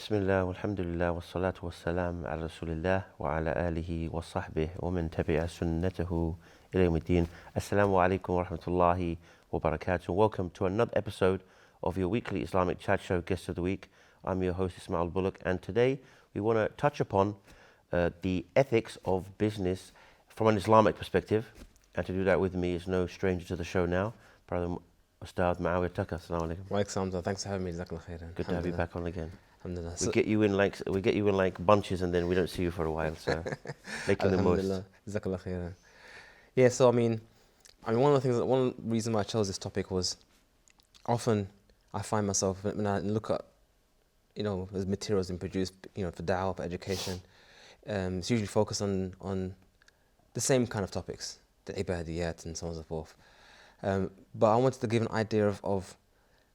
Bismillah, walhamdulillah, wassalatu wassalam ala rasulillah wa ala alihi wa sahbihi wa man tabi'a sunnatahu ila yawmiddin. Assalamu alaikum wa rahmatullahi wa barakatuh. Welcome to another episode of your weekly Islamic chat show, Guest of the Week. I'm your host, Ismail Bullock, and today we want to touch upon the ethics of business from an Islamic perspective. And to do that with me is no stranger to the show now, Brother Ustad Ma'awiyah Tucker. Assalamu alaikum. Wa alaikum. Thanks for having me. Jazakallah khairan. Good to have you back on again. Alhamdulillah. We get you in like bunches, and then we don't see you for a while. So making the most. Jazakallah khairan. Yeah. So I mean, one of the reasons why I chose this topic was often I find myself when I look at as materials being produced for da'wah, for education, it's usually focused on the same kind of topics, the ibadiyat and so on and so forth. But I wanted to give an idea of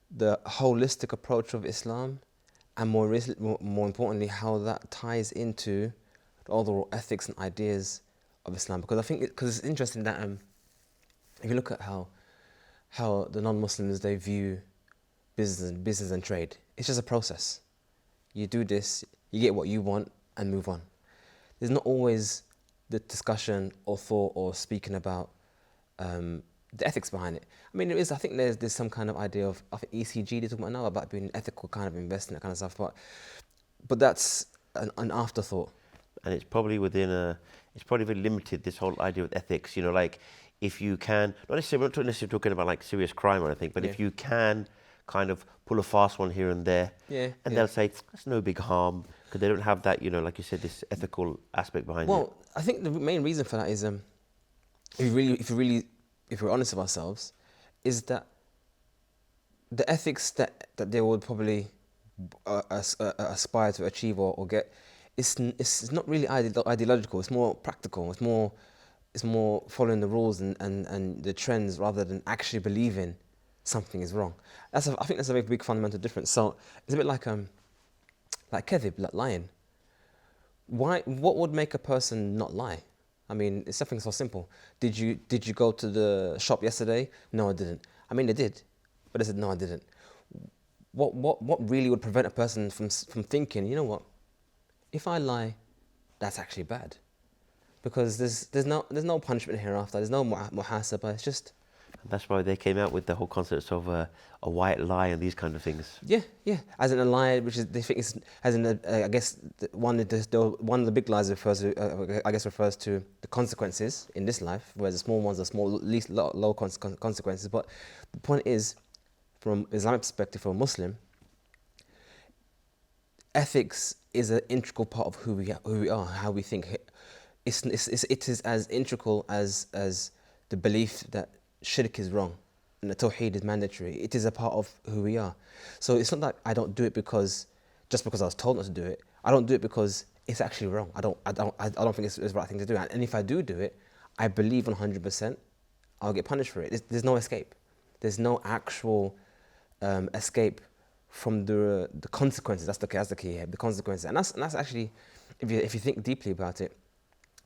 the holistic approach of Islam, and more importantly, how that ties into all the ethics and ideas of Islam. Because I think it's interesting that if you look at how the non-Muslims, they view business and trade, it's just a process. You do this, you get what you want, and move on. There's not always the discussion or thought or speaking about the ethics behind it. I mean, I think there's some kind of idea of ECG they're talking about now, about being ethical kind of investing, that kind of stuff. But that's an afterthought. And it's probably it's probably very limited, this whole idea of ethics. Like if you can, not necessarily talking about like serious crime or anything, but if you can kind of pull a fast one here and there, they'll say that's no big harm, because they don't have that, like you said, this ethical aspect behind it. Well, I think the main reason for that is if we're honest with ourselves, is that the ethics that they would probably aspire to achieve or get, it's not really ideological. It's more practical. It's more following the rules and the trends, rather than actually believing something is wrong. I think that's a very big fundamental difference. So it's a bit like kadhib, like lying. What would make a person not lie? I mean, it's something so simple. Did you go to the shop yesterday? No, I didn't. I mean, they did, but they said no, I didn't. What really would prevent a person from thinking, you know what? If I lie, that's actually bad, because there's no punishment hereafter. There's no muhasabah. It's just. That's why they came out with the whole concept of a white lie and these kind of things. Yeah. As in a lie, which is, they think is, as in I guess one of the big lies refers to the consequences in this life, whereas the small ones are least low consequences. But the point is, from Islamic perspective, for a Muslim, ethics is an integral part of who we are, how we think. It is as integral as the belief that shirk is wrong and the tawheed is mandatory. It is a part of who we are. So it's not that I don't do it just because I was told not to do it. I don't do it because it's actually wrong. I don't think it's the right thing to do. And if I do it, I believe 100% I'll get punished for it. There's no escape. There's no actual escape from the consequences. That's the key here. The consequences, and that's actually, if you think deeply about it,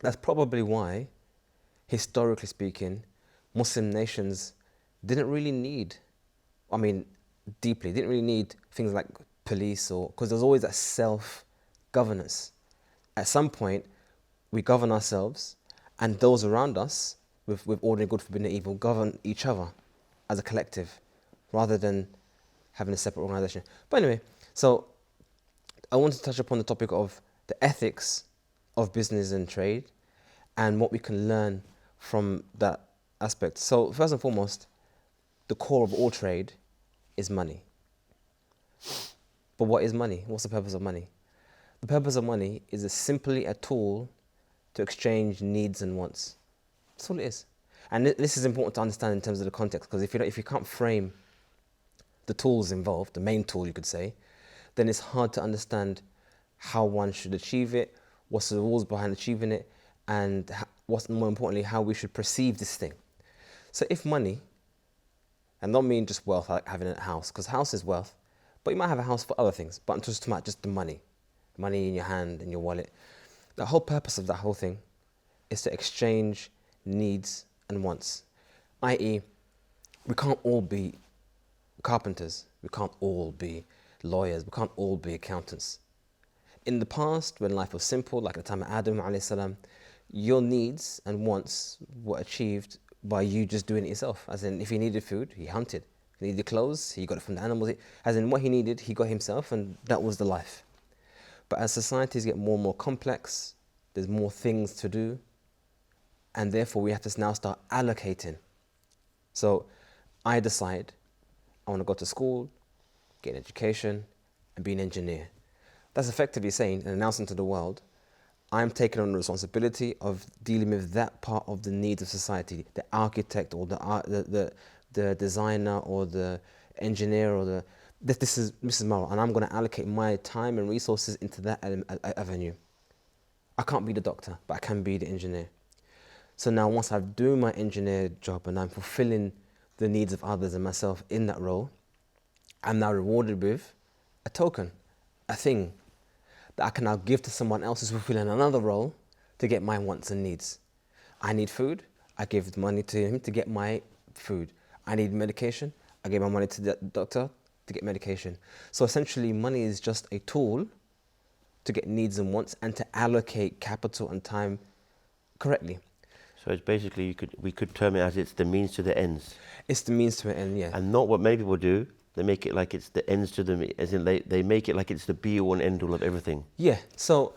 that's probably why, historically speaking, Muslim nations didn't really need things like police, because there's always that self-governance. At some point, we govern ourselves, and those around us, with ordering good, forbidding evil, govern each other as a collective, rather than having a separate organization. But anyway, so I want to touch upon the topic of the ethics of business and trade, and what we can learn from that aspect. So first and foremost, the core of all trade is money. But what is money? What's the purpose of money? The purpose of money is simply a tool to exchange needs and wants. That's all it is. And this is important to understand in terms of the context, because if you can't frame the tools involved, the main tool you could say, then it's hard to understand how one should achieve it, what's the rules behind achieving it, and what's more importantly, how we should perceive this thing. So if money, and not mean just wealth, like having a house, because house is wealth, but you might have a house for other things, but I'm just talking about just the money in your hand, in your wallet. The whole purpose of that whole thing is to exchange needs and wants, i.e., we can't all be carpenters, we can't all be lawyers, we can't all be accountants. In the past, when life was simple, like at the time of Adam alayhi salam, your needs and wants were achieved by you just doing it yourself. As in, if he needed food, he hunted. If he needed clothes, he got it from the animals. As in, what he needed, he got himself, and that was the life. But as societies get more and more complex, there's more things to do, and therefore we have to now start allocating. So I decide I want to go to school, get an education, and be an engineer. That's effectively saying and announcing to the world, I'm taking on the responsibility of dealing with that part of the needs of society, the architect or the designer or the engineer or this is Mrs. Morrow, and I'm going to allocate my time and resources into that avenue. I can't be the doctor, but I can be the engineer. So now once I've done my engineer job and I'm fulfilling the needs of others and myself in that role, I'm now rewarded with a token, a thing that I can now give to someone else who's fulfilling another role to get my wants and needs. I need food, I give money to him to get my food. I need medication, I give my money to the doctor to get medication. So essentially money is just a tool to get needs and wants and to allocate capital and time correctly. So it's basically, we could term it as it's the means to the ends. It's the means to an end, yeah. And not what many people do. They make it like it's the ends to them, as in they make it like it's the be-all and end-all of everything. Yeah, so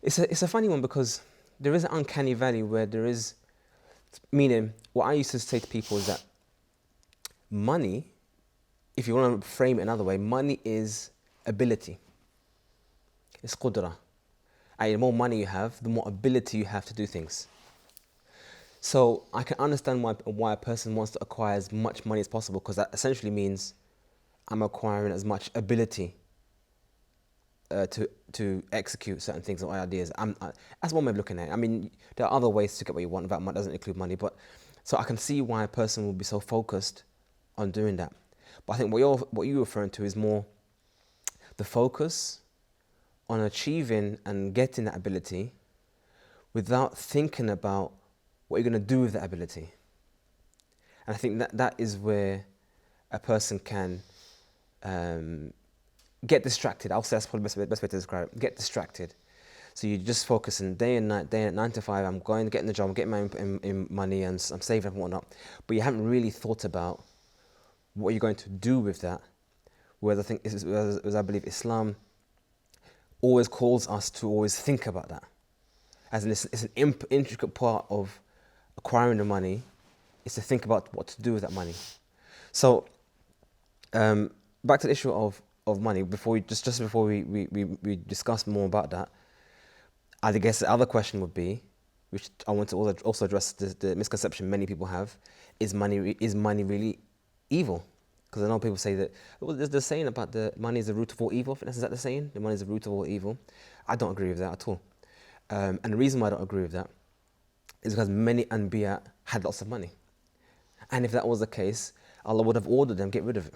it's a funny one because there is an uncanny valley where there is, meaning what I used to say to people is that money, if you want to frame it another way, money is ability. It's qudra. And the more money you have, the more ability you have to do things. So I can understand why a person wants to acquire as much money as possible, because that essentially means I'm acquiring as much ability to execute certain things or ideas. That's one way of looking at it. I mean, there are other ways to get what you want. That doesn't include money, but so I can see why a person will be so focused on doing that. But I think what you're referring to is more the focus on achieving and getting that ability without thinking about what you're going to do with that ability. And I think that is where a person can get distracted. I'll say that's probably the best way to describe it. Get distracted. So you're just focusing day and night, 9 to 5. I'm going, getting the job, I'm getting my money, and I'm saving and whatnot. But you haven't really thought about what you're going to do with that. Whereas I think, as I believe, Islam always calls us to always think about that. As in, it's an intricate part of acquiring the money, is to think about what to do with that money. So, back to the issue of money. Before we discuss more about that, I guess the other question would be, which I want to also address the misconception many people have: is money really evil? Because I know people say that, well, there's the saying about the money is the root of all evil. Is that the saying? The money is the root of all evil. I don't agree with that at all. And the reason why I don't agree with that is because many Anbiya had lots of money. And if that was the case, Allah would have ordered them, get rid of it.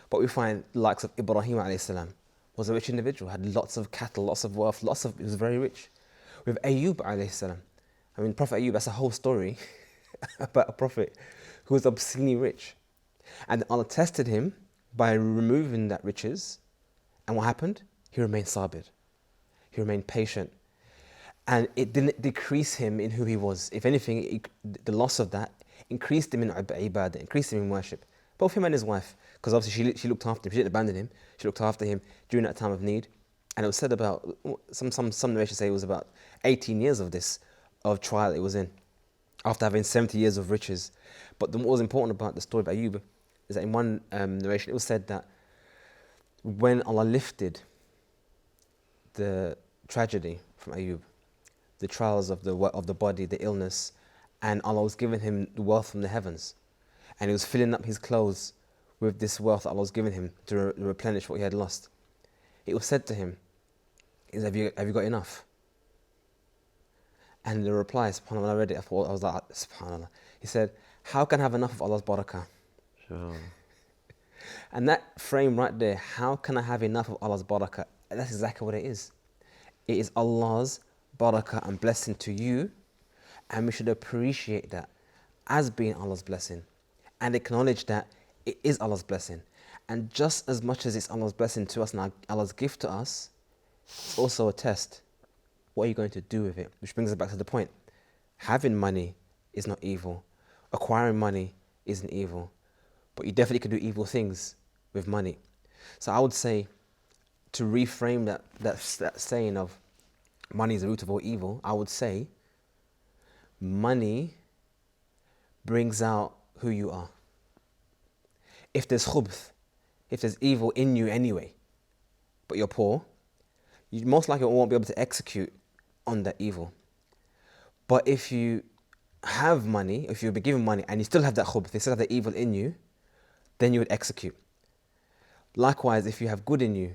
But we find the likes of Ibrahim alayhi salam was a rich individual, had lots of cattle, lots of wealth, he was very rich. With Ayub alayhi salam, I mean, Prophet Ayub, that's a whole story about a prophet who was obscenely rich. And Allah tested him by removing that riches. And what happened? He remained sabir. He remained patient. And it didn't decrease him in who he was. If anything, the loss of that increased him in ibadah, increased him in worship. Both him and his wife. Because obviously she looked after him. She didn't abandon him. She looked after him during that time of need. And it was said about, some narrations say it was about 18 years of trial it was in, after having 70 years of riches. But what was important about the story of Ayub is that in one narration it was said that when Allah lifted the tragedy from Ayub, the trials of the body, the illness, and Allah was giving him the wealth from the heavens, and he was filling up his clothes with this wealth Allah was giving him to replenish what he had lost. It was said to him, have you got enough? And the reply, subhanAllah, when I read it, I was like, subhanAllah. He said, how can I have enough of Allah's barakah? Sure. And that frame right there, how can I have enough of Allah's barakah? That's exactly what it is. It is Allah's barakah and blessing to you, and we should appreciate that as being Allah's blessing and acknowledge that it is Allah's blessing. And just as much as it's Allah's blessing to us and Allah's gift to us, it's also a test. What are you going to do with it? Which brings us back to the point. Having money is not evil. Acquiring money isn't evil. But you definitely can do evil things with money. So I would say, to reframe that saying of money is the root of all evil, I would say money brings out who you are. If there's khubth, if there's evil in you anyway, but you're poor, you most likely won't be able to execute on that evil. But if you have money, if you'll be given money and you still have that khubth, you still have the evil in you, then you would execute. Likewise, if you have good in you,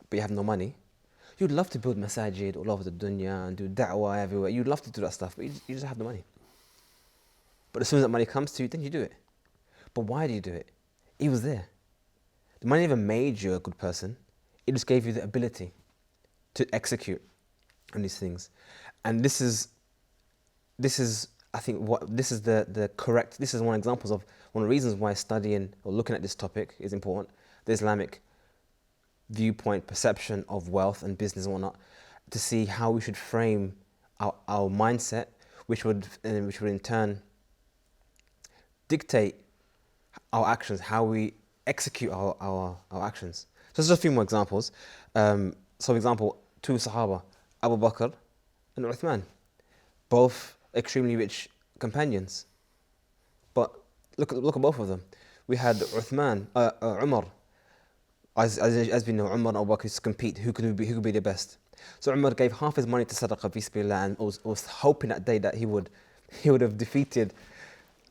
but you have no money, you'd love to build masajid all over the dunya and do da'wah everywhere. You'd love to do that stuff, but you just have the money. But as soon as that money comes to you, then you do it. But why do you do it? It was there. The money never made you a good person. It just gave you the ability to execute on these things. And this is I think this is the correct, this is one of the reasons why studying or looking at this topic is important. The Islamic viewpoint, perception of wealth and business and whatnot, to see how we should frame our mindset, which would in turn dictate our actions, how we execute our actions. So just a few more examples. So for example, two Sahaba, Abu Bakr and Uthman, both extremely rich companions. But look at both of them. We had Uthman, Umar. As we know, Umar and Abu Bakr used to compete who could be the best. So Umar gave half his money to Sadaqah fi sabilillah and was hoping that day that he would have defeated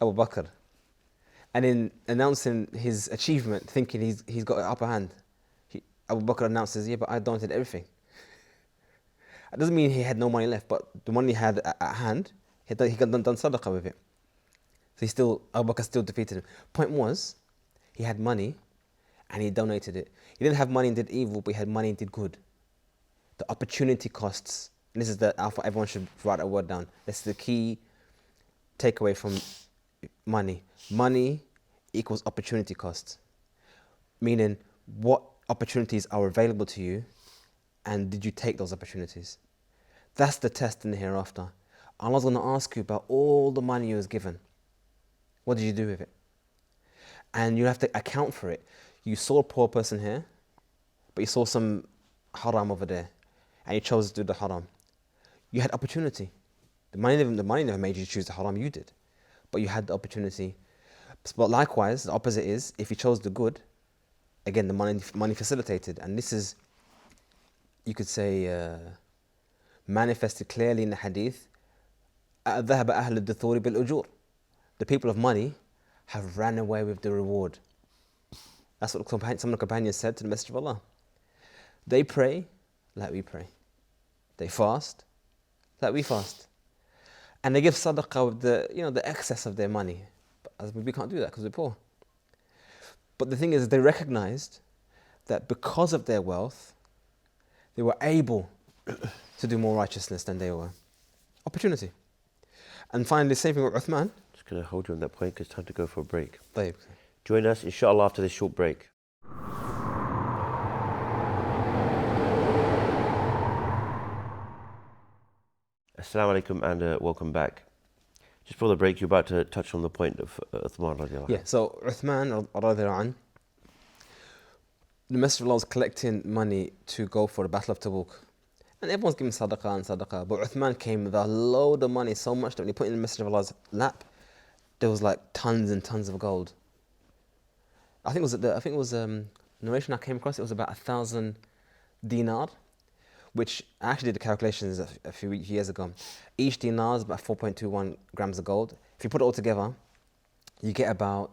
Abu Bakr. And in announcing his achievement, thinking he's got an upper hand, Abu Bakr announces, yeah, but I donated everything. It doesn't mean he had no money left, but the money he had at hand, he got done Sadaqah with it. So Abu Bakr still defeated him. Point was, he had money and he donated it. He didn't have money and did evil, but he had money and did good. The opportunity costs, and this is everyone should write that word down. That's the key takeaway from money. Money equals opportunity costs. Meaning, what opportunities are available to you, and did you take those opportunities? That's the test in the hereafter. Allah's going to ask you about all the money you was given. What did you do with it? And you have to account for it. You saw a poor person here, but you saw some haram over there, and you chose to do the haram. You had opportunity. The money never made you choose the haram, you did. But you had the opportunity. But likewise, the opposite is, if you chose the good, again, the money facilitated. And this is, you could say, manifested clearly in the hadith. ذهب أهل الدثور بالأجور. The people of money have ran away with the reward. That's what some of the companions said to the Messenger of Allah. They pray like we pray. They fast like we fast. And they give sadaqah with the excess of their money. But we can't do that because we're poor. But the thing is, they recognized that because of their wealth, they were able to do more righteousness than they were. Opportunity. And finally, same thing with Uthman. Just going to hold you on that point because it's time to go for a break. طيب. Join us, inshallah, after this short break. Assalamu alaikum and welcome back. Just before the break, you're about to touch on the point of Uthman radiallahu anhu. Yeah, so Uthman radiallahu anhu, the Messenger of Allah was collecting money to go for the Battle of Tabuk. And everyone's giving sadaqah. But Uthman came with a load of money, so much that when he put it in the Messenger of Allah's lap, there was like tons and tons of gold. I think it was narration I came across, it was about 1,000 dinar, which I actually did the calculations a few years ago. Each dinar is about 4.21 grams of gold. If you put it all together, you get about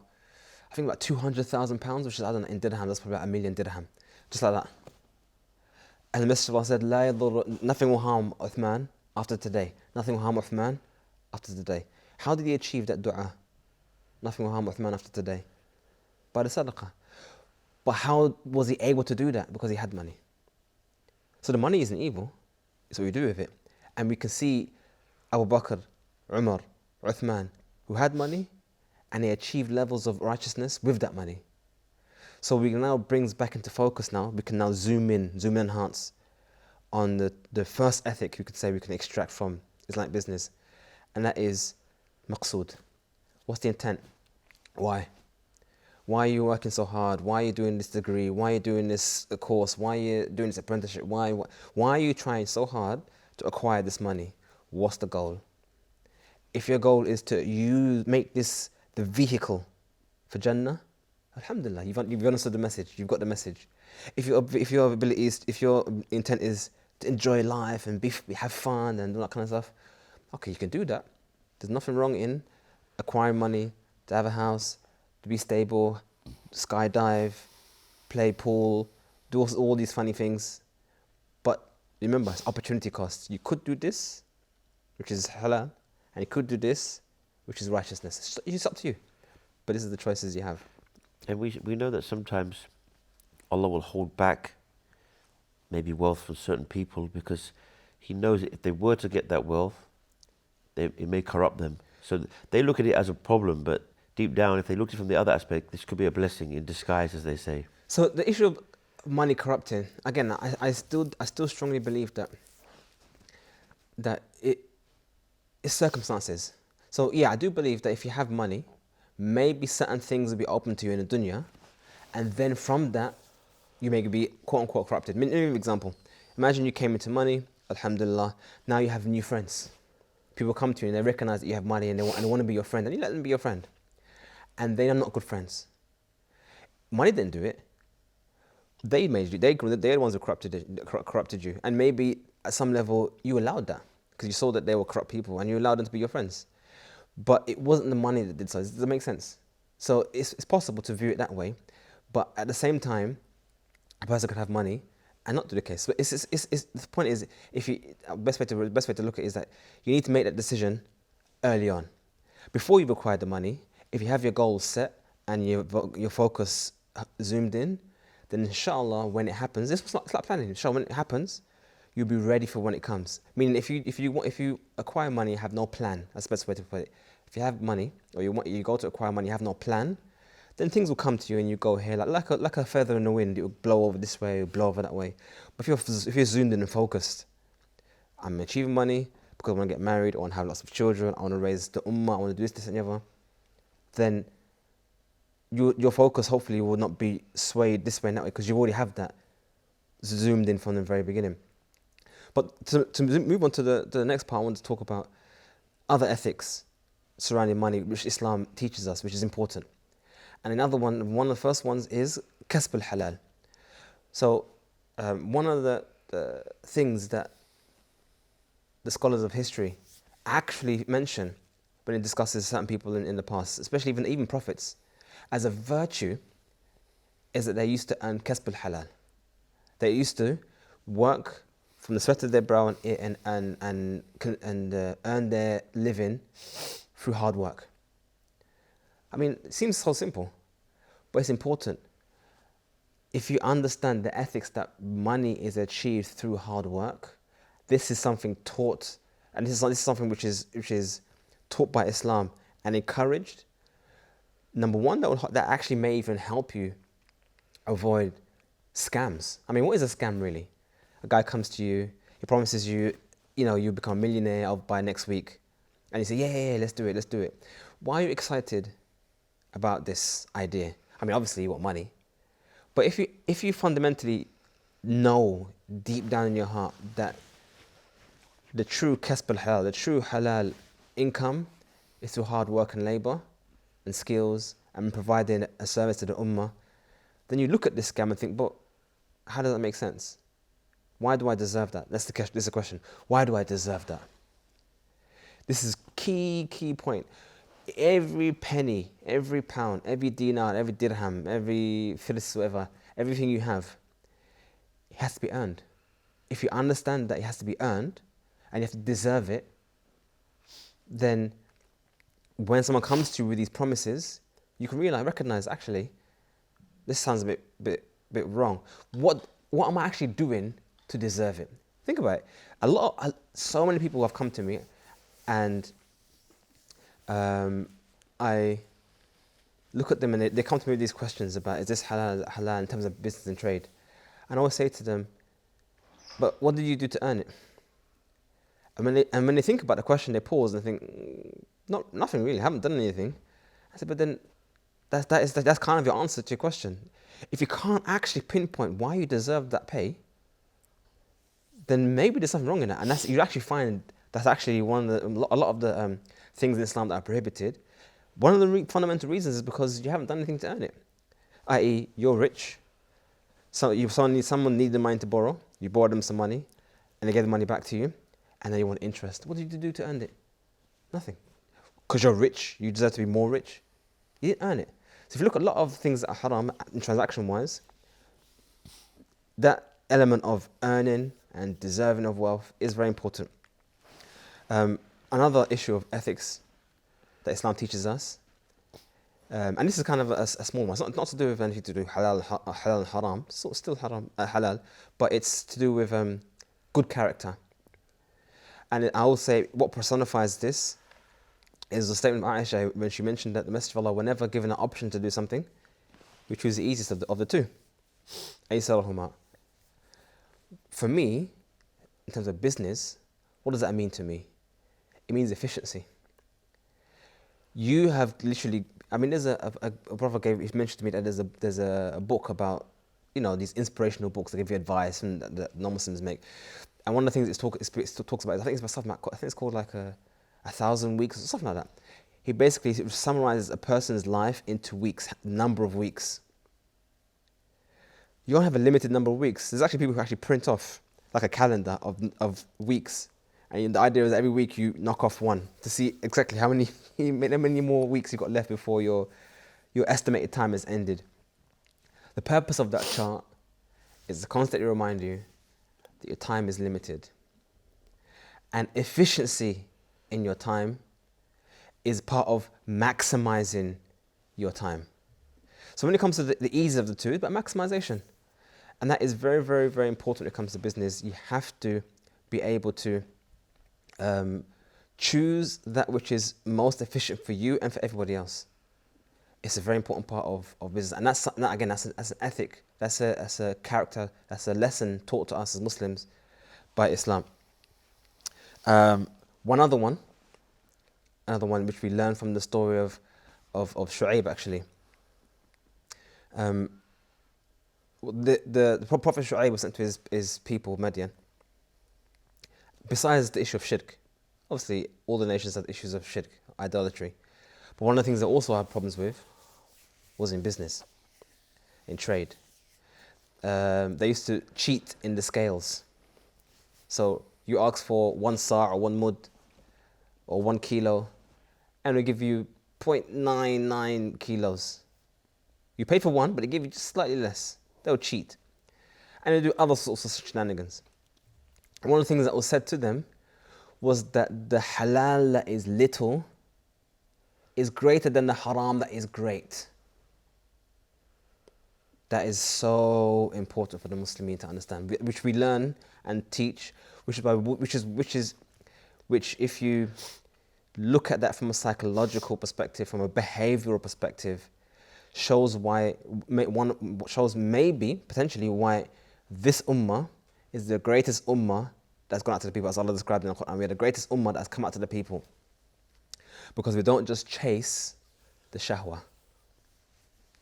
200,000 pounds, which is, I don't know, in dirham, that's probably about 1 million dirham. Just like that. And the Messenger of Allah said, لا يضر, nothing will harm Uthman after today. Nothing will harm Uthman after today. How did he achieve that dua? Nothing will harm Uthman after today. By the sadaqah. But how was he able to do that? Because he had money. So the money isn't evil, it's what we do with it. And we can see Abu Bakr, Umar, Uthman, who had money and they achieved levels of righteousness with that money. So we now brings back into focus now, we can now zoom in, enhance on the first ethic you could say we can extract from Islamic business, and that is maqsood. What's the intent? Why? Why are you working so hard? Why are you doing this degree? Why are you doing this course? Why are you doing this apprenticeship? Why are you trying so hard to acquire this money? What's the goal? If your goal is to make this the vehicle for Jannah, alhamdulillah, you've understood the message. You've got the message. If your intent is to enjoy life and have fun and all that kind of stuff, okay, you can do that. There's nothing wrong in acquiring money, to have a house, to be stable, skydive, play pool, do all these funny things. But remember, it's opportunity cost. You could do this, which is halal, and you could do this, which is righteousness. It's up to you. But this is the choices you have. And we know that sometimes Allah will hold back maybe wealth from certain people because He knows if they were to get that wealth, it may corrupt them. So they look at it as a problem, but deep down, if they look at it from the other aspect, this could be a blessing in disguise, as they say. So the issue of money corrupting, again, I still strongly believe that it's circumstances. So yeah, I do believe that if you have money, maybe certain things will be open to you in the dunya, and then from that, you may be quote unquote corrupted. Let me give you an example. Imagine you came into money, alhamdulillah, now you have new friends. People come to you and they recognize that you have money and they want to be your friend, and you let them be your friend. And they are not good friends. Money didn't do it. They made you. They're the ones who corrupted you. And maybe at some level you allowed that because you saw that they were corrupt people and you allowed them to be your friends. But it wasn't the money that did so. Does that make sense? So it's possible to view it that way, but at the same time, a person could have money and not do the case. But the point is, best way to look at it is that you need to make that decision early on, before you've acquired the money. If you have your goals set and your focus zoomed in, then inshallah, when it happens, this was like planning. Inshallah, when it happens, you'll be ready for when it comes. Meaning, if you acquire money, you have no plan. That's the best way to put it. If you have money, or you go to acquire money, you have no plan, then things will come to you, and you go here like a feather in the wind. It will blow over this way, it will blow over that way. But if you're zoomed in and focused, I'm achieving money because I want to get married, I want to have lots of children, I want to raise the ummah, I want to do this, and the other, then your focus hopefully will not be swayed this way and that way because you already have that zoomed in from the very beginning. But to move on to the next part, I want to talk about other ethics surrounding money, which Islam teaches us, which is important. And another one of the first ones is kasb al-halal. So one of the things that the scholars of history actually mention when it discusses certain people in the past, especially even prophets, as a virtue, is that they used to earn kasb al-halal. They used to work from the sweat of their brow and earn their living through hard work. I mean, it seems so simple, but it's important. If you understand the ethics that money is achieved through hard work, this is something taught, and this is something which is taught by Islam and encouraged. Number one, that actually may even help you avoid scams. I mean, what is a scam really? A guy comes to you, he promises you, you become a millionaire by next week, and you say, yeah, let's do it. Why are you excited about this idea? I mean, obviously you want money, but if you fundamentally know deep down in your heart that the true kasb al-halal, the true halal income is through hard work and labor and skills and providing a service to the ummah, then you look at this scam and think, but how does that make sense? Why do I deserve that? This is the question. Why do I deserve that? This is key point. Every penny, every pound, every dinar, every dirham, every filis, whatever, everything you have, it has to be earned. If you understand that it has to be earned and you have to deserve it, then when someone comes to you with these promises, you can recognize, actually, this sounds a bit wrong. What am I actually doing to deserve it? Think about it. So many people have come to me, and I look at them and they come to me with these questions about, is this halal in terms of business and trade? And I always say to them, But what did you do to earn it? And when they think about the question, they pause and think, nothing really. I haven't done anything. I said, but then that's kind of your answer to your question. If you can't actually pinpoint why you deserve that pay, then maybe there's something wrong in that. And you actually find that's actually a lot of the things in Islam that are prohibited. One of the fundamental reasons is because you haven't done anything to earn it. I.e., you're rich. So someone needed money to borrow. You borrowed them some money, and they gave the money back to you, and then you want interest. What did you do to earn it? Nothing. Because you're rich, you deserve to be more rich. You didn't earn it. So if you look at a lot of things that are haram transaction-wise, that element of earning and deserving of wealth is very important. Another issue of ethics that Islam teaches us, and this is kind of a small one. It's not to do with anything to do with halal and haram. Still haram, halal, but it's to do with good character. And I will say what personifies this is the statement of Aisha when she mentioned that the Messenger of Allah, whenever given an option to do something, we choose the easiest of the two. Aysarahuma. For me, in terms of business, what does that mean to me? It means efficiency. You have literally, there's a brother he mentioned to me that there's a book about, these inspirational books that give you advice and that non-Muslims make. And one of the things it talks about, I think it's called like 1,000 weeks or something like that. He basically summarizes a person's life into weeks, number of weeks. You don't have a limited number of weeks. There's actually people who actually print off like a calendar of weeks. And the idea is that every week you knock off one to see exactly how many more weeks you've got left before your estimated time has ended. The purpose of that chart is to constantly remind you that your time is limited. And efficiency in your time is part of maximizing your time. So when it comes to the ease of the two, it's about maximization. And that is very, very, very important when it comes to business. You have to be able to choose that which is most efficient for you and for everybody else. It's a very important part of business. And that's an ethic, that's a character, that's a lesson taught to us as Muslims by Islam. Another one which we learn from the story of Shu'aib actually. The Prophet Shu'aib was sent to his people, Madian. Besides the issue of shirk, obviously all the nations have issues of shirk, idolatry. But one of the things they also had problems with was in business, in trade. They used to cheat in the scales. So you ask for 1 sa' or 1 mud or 1 kilo, and they give you 0.99 kilos. You paid for 1, but they give you just slightly less. They'll cheat. And they do other sorts of shenanigans. And one of the things that was said to them was that the halal that is little is greater than the haram that is great. That is so important for the Muslimin to understand, which we learn and teach, which if you look at that from a psychological perspective, from a behavioral perspective, shows maybe potentially why this ummah is the greatest ummah that's gone out to the people, as Allah described in the Quran. We are the greatest ummah that's come out to the people, because we don't just chase the shahwa,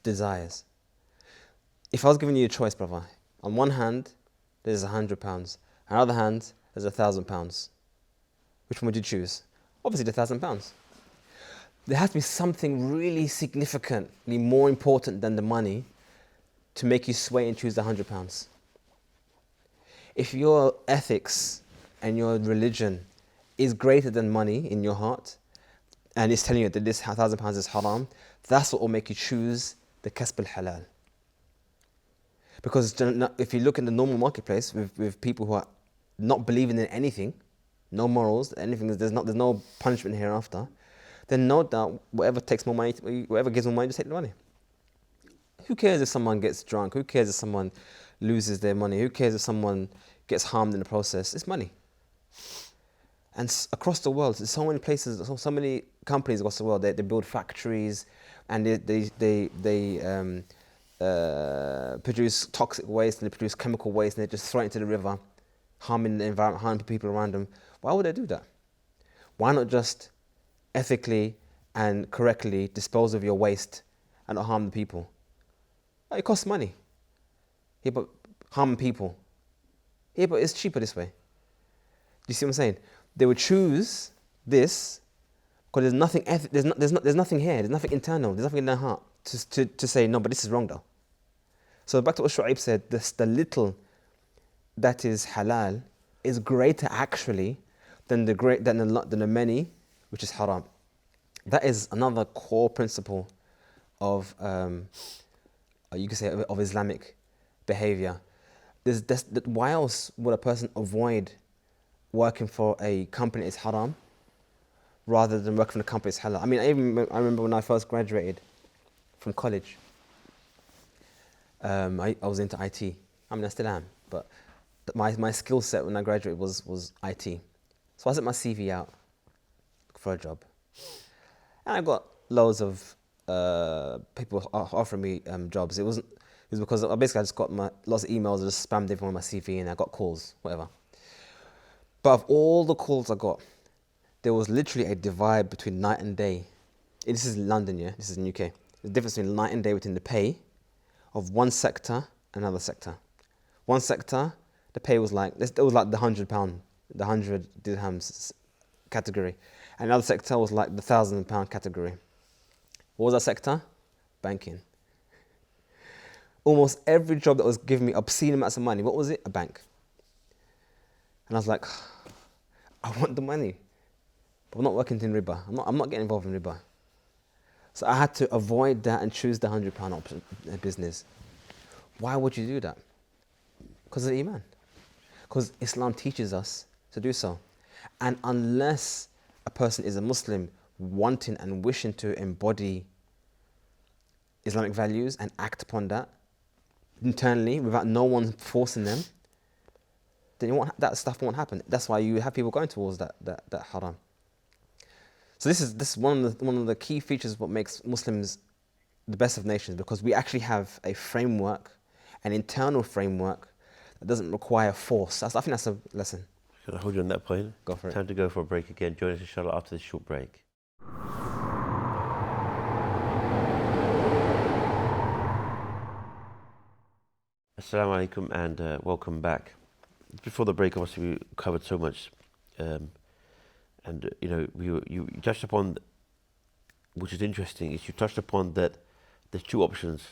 desires. If I was giving you a choice, brother, on one hand there's £100, on the other hand there's £1,000, which one would you choose? Obviously the £1,000. There has to be something really significantly more important than the money to make you sway and choose the £100. If your ethics and your religion is greater than money in your heart, and it's telling you that this £1,000 is haram, that's what will make you choose the kasb al-halal. Because if you look in the normal marketplace with people who are not believing in anything, no morals, anything, there's no punishment hereafter, then no doubt whatever gives more money, just take the money. Who cares if someone gets drunk? Who cares if someone loses their money? Who cares if someone gets harmed in the process? It's money. And across the world, there's so many places, so many companies across the world. They build factories, and they produce toxic waste, and they produce chemical waste, and they just throw it into the river. harming the environment, harming people around them, why would they do that? Why not just ethically and correctly dispose of your waste and not harm the people? Oh, it costs money. Yeah, but harming people. Yeah, but it's cheaper this way. Do you see what I'm saying? They would choose this because there's nothing there's nothing here. There's nothing internal. There's nothing in their heart to say no. But this is wrong though. So back to what Shu'aib said. The little that is halal is greater actually than the many which is haram. That is another core principle of you could say of Islamic behavior. Why else would a person avoid working for a company that's haram rather than working for a company that's halal? I mean, I remember when I first graduated from college, I was into IT. I mean, I still am, but my skill set when I graduated was IT. So I sent my CV out for a job, and I got loads of people offering me jobs. It was because I just got lots of emails. I just spammed everyone on my CV, and I got calls, whatever. But of all the calls I got, there was literally a divide between night and day. This is London, yeah. This is in UK. The difference between night and day between the pay of one sector and another sector. One sector, the pay was like the £100, the 100 dirhams category. And another sector was like the £1,000 category. What was that sector? Banking. Almost every job that was giving me obscene amounts of money, what was it? A bank. And I was like, I want the money, but I'm not working in riba. I'm not getting involved in riba. So I had to avoid that and choose the £100 business. Why would you do that? Because of Iman. Because Islam teaches us to do so. And unless a person is a Muslim wanting and wishing to embody Islamic values and act upon that internally without no one forcing them, then that stuff won't happen. That's why you have people going towards that haram. So this is one of the key features of what makes Muslims the best of nations, because we actually have a framework, an internal framework that doesn't require force. I think that's a lesson. Can I hold you on that point? Go for it. Time to go for a break again. Join us inshallah after this short break. Assalamu alaikum and welcome back. Before the break, obviously we covered so much, and you know you touched upon, which is interesting, is you touched upon that there's two options: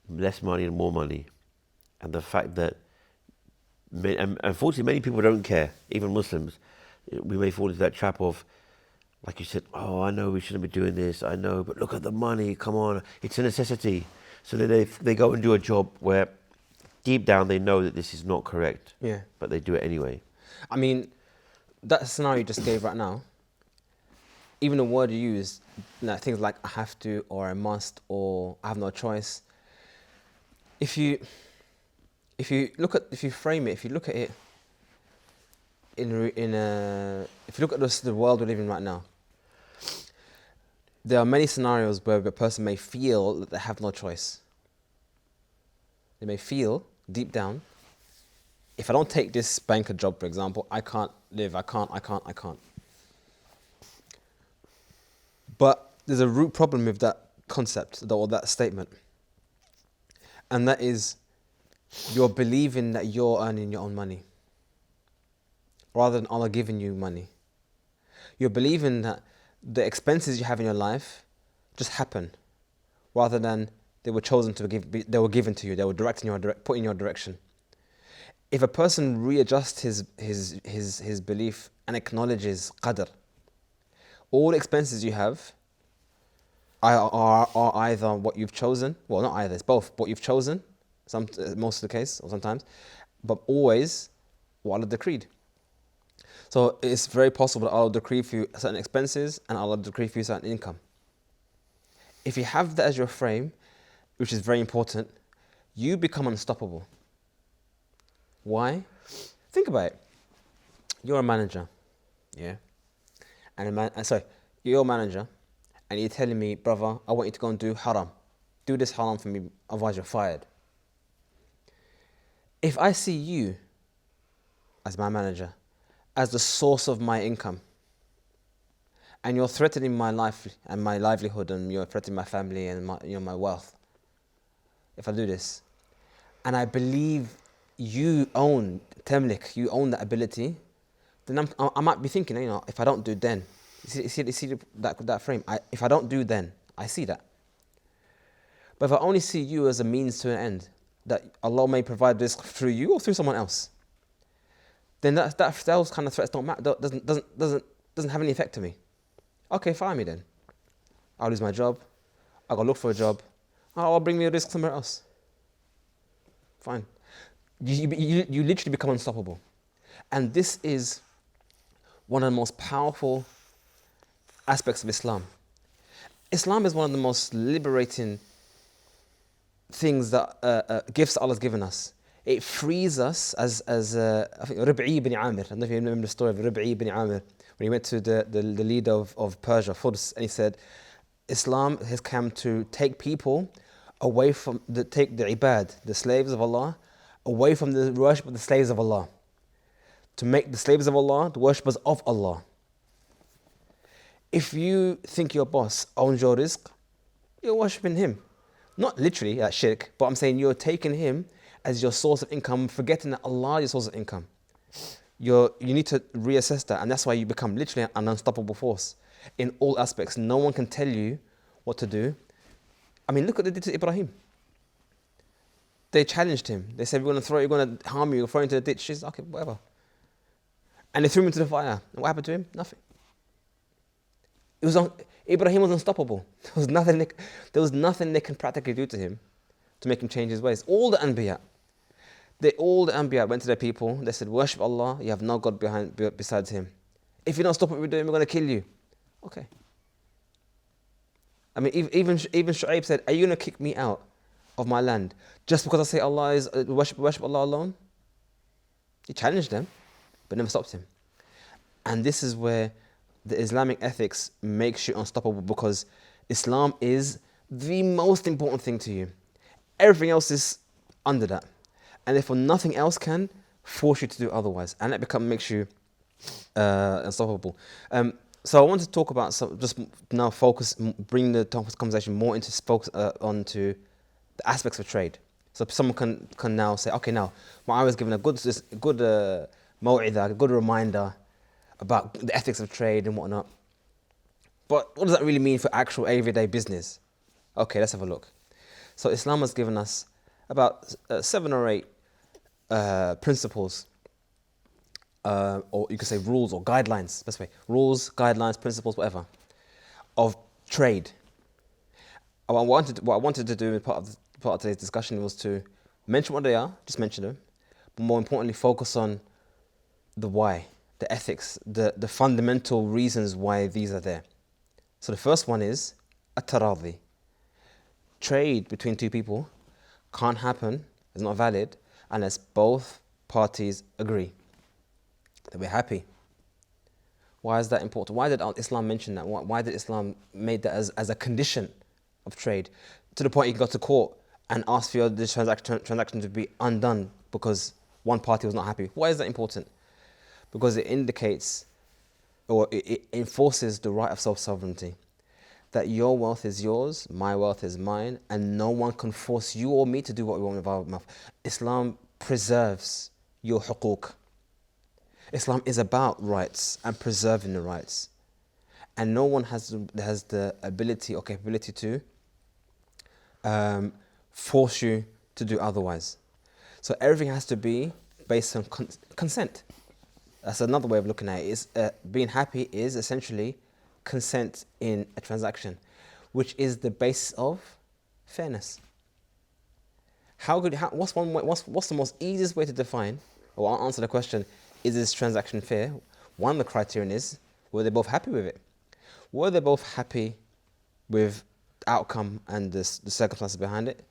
less money and more money, and the fact that, and unfortunately, many people don't care. Even Muslims, we may fall into that trap of, like you said, oh, I know we shouldn't be doing this, I know, but look at the money, come on, it's a necessity. So then they go and do a job where deep down they know that this is not correct, Yeah. but they do it anyway. I mean, that scenario you just gave right now, even the word you use, things like I have to, or I must, or I have no choice. If you frame it, if you look at it if you look at the world we're living in right now, there are many scenarios where a person may feel that they have no choice. They may feel deep down, if I don't take this banker job, for example, I can't live, I can't. But there's a root problem with that concept, or that statement. And that is, you're believing that you're earning your own money, rather than Allah giving you money. You're believing that the expenses you have in your life just happen, rather than they were chosen they were given to you, they were put in your direction. If a person readjusts his belief and acknowledges qadr, all expenses you have are either what you've chosen, well, not either, it's both, what you've chosen, most of the case, or sometimes, but always what Allah decreed. So it's very possible that Allah decree for you certain expenses and Allah decree for you certain income. If you have that as your frame, which is very important, you become unstoppable. Why? Think about it. You're a manager, yeah? You're a manager, and you're telling me, brother, I want you to go and do haram. Do this haram for me, otherwise you're fired. If I see you as my manager, as the source of my income, and you're threatening my life and my livelihood, and you're threatening my family and my wealth, if I do this, and I believe you own Temlik, you own that ability, then I might be thinking, if I don't do then, you see that frame. If I don't do then, I see that. But if I only see you as a means to an end, that Allah may provide this through you or through someone else, then those kind of threats don't matter. Doesn't have any effect to me. Okay, fire me then. I'll lose my job. I'll go look for a job. I'll bring me a risk somewhere else. Fine. You literally become unstoppable. And this is one of the most powerful aspects of Islam. Islam is one of the most liberating things gifts that Allah's given us. It frees us as I think Rib'i ibn Amir. I don't know if you remember the story of Rib'i ibn Amir when he went to the leader of Persia, Furs, and he said, Islam has come to take people away from take the ibad, the slaves of Allah, away from the worship of the slaves of Allah, to make the slaves of Allah the worshippers of Allah. If you think your boss owns your rizq, you're worshipping him. Not literally, that's shirk, but I'm saying you're taking him as your source of income, forgetting that Allah is your source of income. You need to reassess that, and that's why you become literally an unstoppable force in all aspects. No one can tell you what to do. I mean, look what they did to Ibrahim. They challenged him. They said, we're going to harm you, we're throw you into the ditch. He said, okay, whatever. And they threw him into the fire. And what happened to him? Nothing. Ibrahim was unstoppable. There was nothing they can practically do to him to make him change his ways. All the Anbiya went to their people. They said, worship Allah. You have no God besides Him. If you don't stop what we're doing, we're going to kill you. Okay. I mean, even Shu'aib said, are you going to kick me out of my land just because I say Allah is worship Allah alone? He challenged them, but never stopped him. And this is where the Islamic ethics makes you unstoppable, because Islam is the most important thing to you. Everything else is under that. And therefore nothing else can force you to do otherwise. And that makes you unstoppable. So I want to talk about, just now bring the conversation more into focus onto the aspects of trade. So someone can now say, okay, now I was given a good maw'idah, a good reminder about the ethics of trade and whatnot. But what does that really mean for actual everyday business? Okay, let's have a look. So Islam has given us about 7 or 8 principles, or you could say rules or guidelines, best way. Rules, guidelines, principles, whatever, of trade. What I wanted to do as part of today's discussion was to mention what they are, just mention them, but more importantly focus on the why, the ethics, the fundamental reasons why these are there. So the first one is at-taradhi. Trade between two people can't happen, it's not valid, unless both parties agree that we're happy. Why is that important? Why did Islam mention that? Why did Islam make that as a condition of trade? To the point you can go to court and ask for this transaction to be undone because one party was not happy. Why is that important? Because it indicates, or it enforces the right of self-sovereignty. That your wealth is yours, my wealth is mine, and no one can force you or me to do what we want with our mouth. Islam preserves your huquq. Islam is about rights and preserving the rights. And no one has the ability or capability to force you to do otherwise. So everything has to be based on consent. That's another way of looking at it. Being happy is essentially consent in a transaction, which is the basis of fairness. What's the most easiest way to define or answer the question, is this transaction fair? One of the criterion is, were they both happy with it? Were they both happy with the outcome and the circumstances behind it?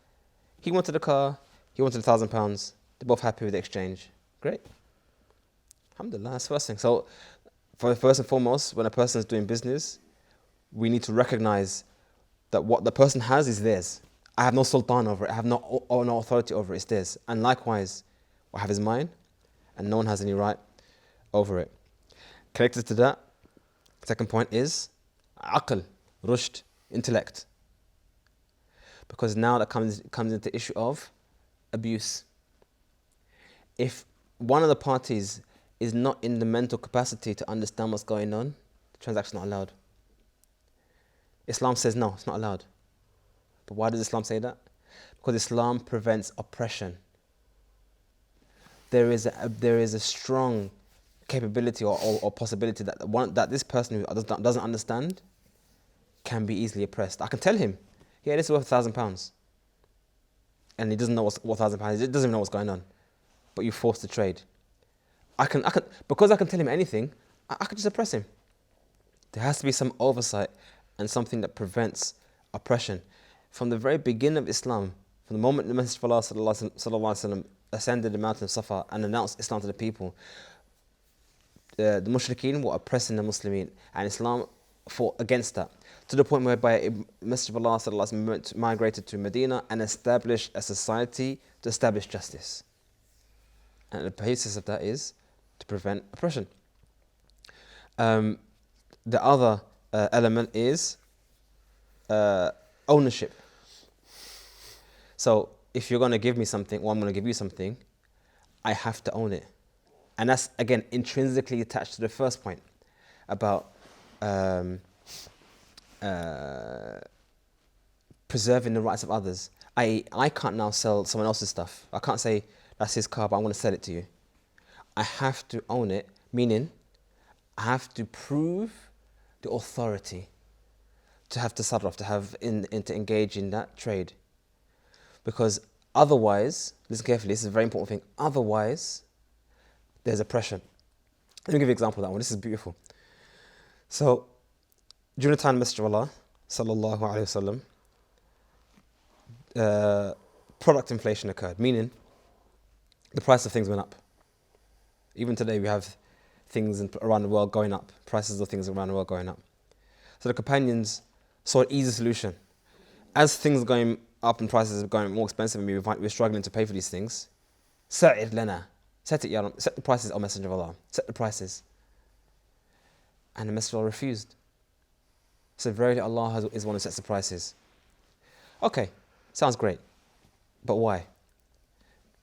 He wanted a car, he wanted £1,000, they're both happy with the exchange. Great. Alhamdulillah, that's the first thing. So, first and foremost, when a person is doing business, we need to recognize that what the person has is theirs. I have no sultan over it. I have no authority over it. It's theirs. And likewise, what I have is mine, and no one has any right over it. Connected to that, second point is aql, rushd, intellect. Because now that comes into the issue of abuse. If one of the parties is not in the mental capacity to understand what's going on, the transaction is not allowed. Islam says no, it's not allowed. But why does Islam say that? Because Islam prevents oppression. There is a strong capability or possibility that this person who doesn't understand can be easily oppressed. I can tell him, yeah, this is worth £1,000. And he doesn't know what £1,000 is, he doesn't even know what's going on. But you force the trade. Because I can tell him anything, I can just oppress him. There has to be some oversight and something that prevents oppression. From the very beginning of Islam, from the moment the Messenger of Allah sallallahu alaihi wasallam ascended the mountain of Safa and announced Islam to the people, the mushrikeen were oppressing the Muslimin, and Islam fought against that, to the point whereby Messenger of Allah sallallahu alaihi wasallam migrated to Medina and established a society to establish justice. And the basis of that is to prevent oppression. The other element is ownership. So if you're going to give me something, or I'm going to give you something, I have to own it. And that's, again, intrinsically attached to the first point about preserving the rights of others. I can't now sell someone else's stuff. I can't say, that's his car, but I'm going to sell it to you. I have to own it, meaning I have to prove the authority to have tasarruf, to engage in that trade. Because otherwise, listen carefully, this is a very important thing, otherwise there's oppression. Let me give you an example of that one. This is beautiful. So, during the time of Messenger of Allah, sallallahu alayhi wasallam, product inflation occurred, meaning the price of things went up. Even today we have things around the world going up, prices of things around the world going up. So the companions saw an easy solution. As things are going up and prices are going more expensive and we're struggling to pay for these things, Sa'ir lana, set the prices, O Messenger of Allah, set the prices. And the Messenger of Allah refused. So verily Allah is one who sets the prices. Okay, sounds great. But why?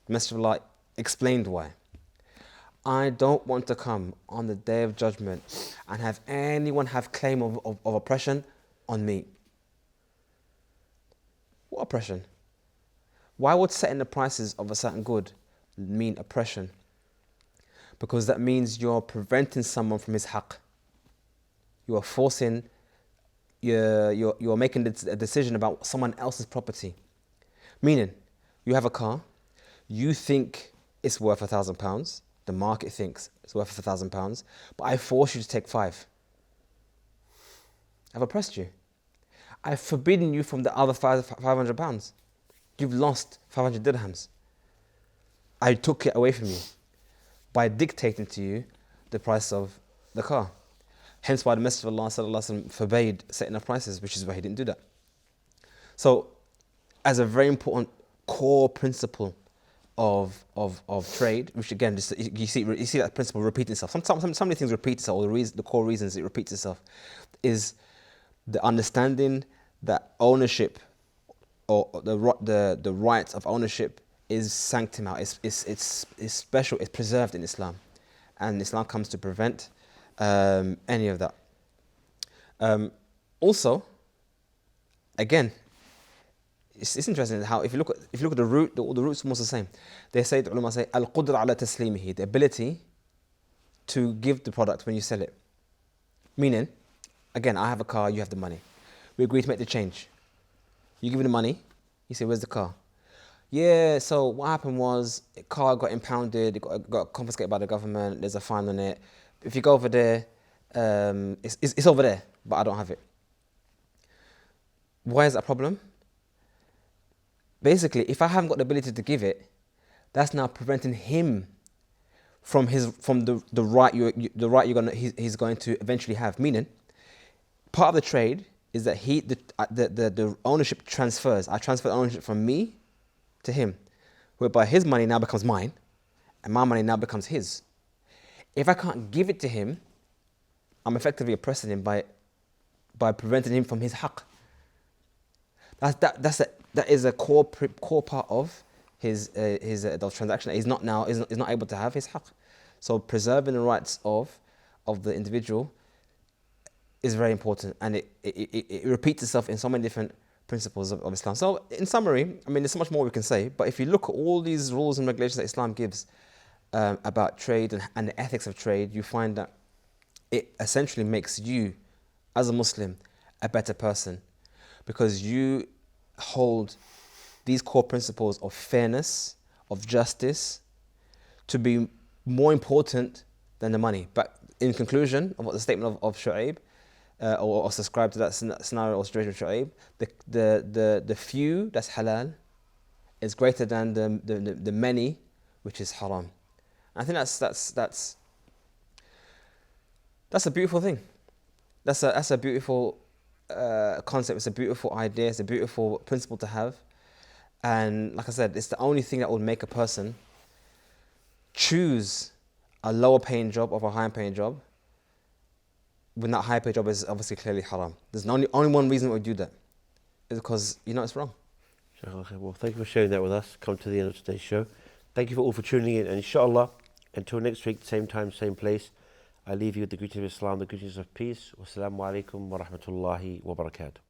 The Messenger of Allah explained why. I don't want to come on the day of judgment and have anyone have claim of oppression on me. What oppression? Why would setting the prices of a certain good mean oppression? Because that means you're preventing someone from his haqq. You are forcing, you're making a decision about someone else's property. Meaning, you have a car, you think it's worth £1,000, the market thinks it's worth £1,000, but I force you to take 5. I've oppressed you. I've forbidden you from the other £500. You've lost 500 dirhams. I took it away from you by dictating to you the price of the car. Hence why the Messenger of Allah sallallahu alaihi wasallam forbade setting up prices, which is why he didn't do that. So, as a very important core principle of trade, which again, you see that principle repeat itself. Some many things repeat itself, or the core reasons it repeats itself, is the understanding that ownership, or the right of ownership, is sanctified. It's special. It's preserved in Islam, and Islam comes to prevent any of that. Also, again, it's interesting how if you look at the root, all the roots are almost the same. The ulama say al-qudra ala taslimihi, the ability to give the product when you sell it. Meaning, again, I have a car, you have the money. We agree to make the change. You give me the money, you say, where's the car? Yeah, so what happened was, the car got impounded, it got confiscated by the government, there's a fine on it. If you go over there, it's over there, but I don't have it. Why is that a problem? Basically, if I haven't got the ability to give it, that's now preventing him from the right he's going to eventually have. Meaning, part of the trade is that the ownership transfers. I transfer the ownership from me to him, whereby his money now becomes mine, and my money now becomes his. If I can't give it to him, I'm effectively oppressing him by preventing him from his haqq. That is a core part of his the transaction. He's not able to have his haqq. So preserving the rights of the individual is very important, and it repeats itself in so many different principles of Islam. So in summary, I mean, there's so much more we can say, but if you look at all these rules and regulations that Islam gives about trade and the ethics of trade, you find that it essentially makes you, as a Muslim, a better person, because you hold these core principles of fairness, of justice, to be more important than the money. But in conclusion of what the statement of Shu'aib, or subscribe to that scenario or situation of Shu'aib, the few that's halal is greater than the many, which is haram. I think that's a beautiful thing. That's a beautiful concept. It's a beautiful idea. It's a beautiful principle to have. And like I said, it's the only thing that would make a person choose a lower paying job over a higher paying job, when that higher paying job is obviously clearly haram. There's only one reason we do that, is because you know it's wrong. Well, thank you for sharing that with us. Come to the end of today's show. Thank you for all for tuning in, and inshallah, until next week, same time, same place, I leave you with the greetings of Islam, the greetings of peace. Wassalamu alaikum wa rahmatullahi wa barakatuh.